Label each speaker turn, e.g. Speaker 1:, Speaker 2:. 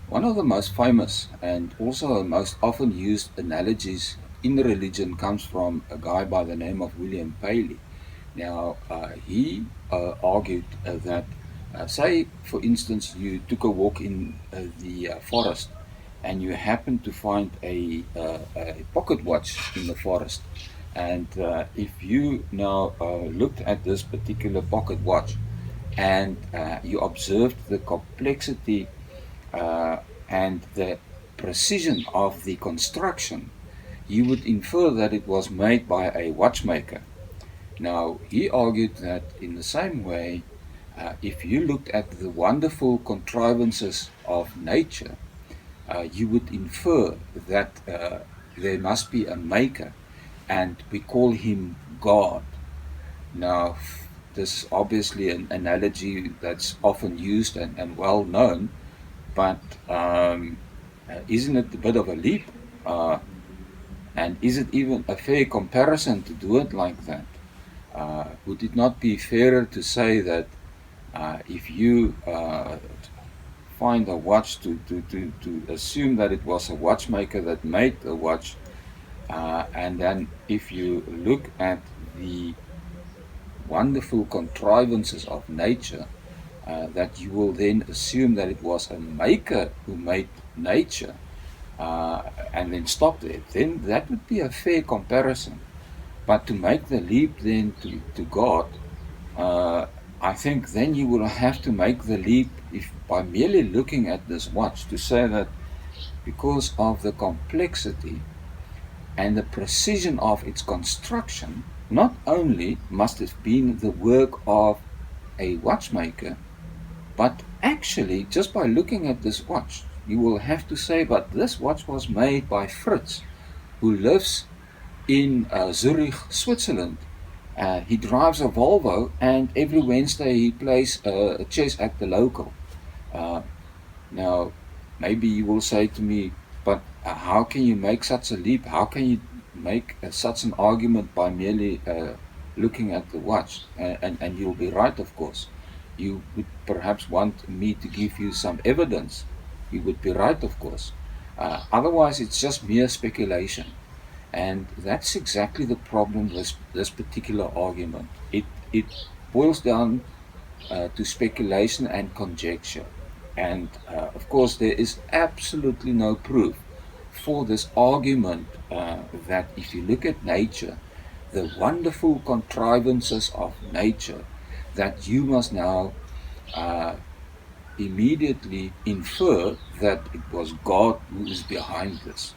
Speaker 1: One of the most famous and also most often used analogies in religion comes from a guy by the name of William Paley. Now, he argued that, say, for instance, you took a walk in the forest and you happened to find a pocket watch in the forest. And if you now looked at this particular pocket watch and you observed the complexity uh, and the precision of the construction, you would infer that it was made by a watchmaker. Now, he argued that in the same way, if you looked at the wonderful contrivances of nature, you would infer that there must be a maker, and we call him God. Now, this is obviously an analogy that's often used and well known, but isn't it a bit of a leap? Uh, and is it even a fair comparison to do it like that? Would it not be fairer to say that if you find a watch to assume that it was a watchmaker that made the watch, and then if you look at the wonderful contrivances of nature, that you will then assume that it was a maker who made nature, and then stop there, then that would be a fair comparison. But to make the leap then to God, uh, I think then you will have to make the leap if by merely looking at this watch to say that because of the complexity and the precision of its construction, not only must it have been the work of a watchmaker, but actually, just by looking at this watch, you will have to say, but this watch was made by Fritz, who lives in Zurich, Switzerland. He drives a Volvo, and every Wednesday he plays chess at the local. Uh, Now, maybe you will say to me, but how can you make such a leap? How can you make such an argument by merely looking at the watch? And you'll be right, of course. You would perhaps want me to give you some evidence. You would be right, of course. Otherwise, it's just mere speculation. And that's exactly the problem with this particular argument. It boils down to speculation and conjecture. And of course, there is absolutely no proof for this argument that if you look at nature, the wonderful contrivances of nature, that you must now uh, immediately infer that it was God who is behind this.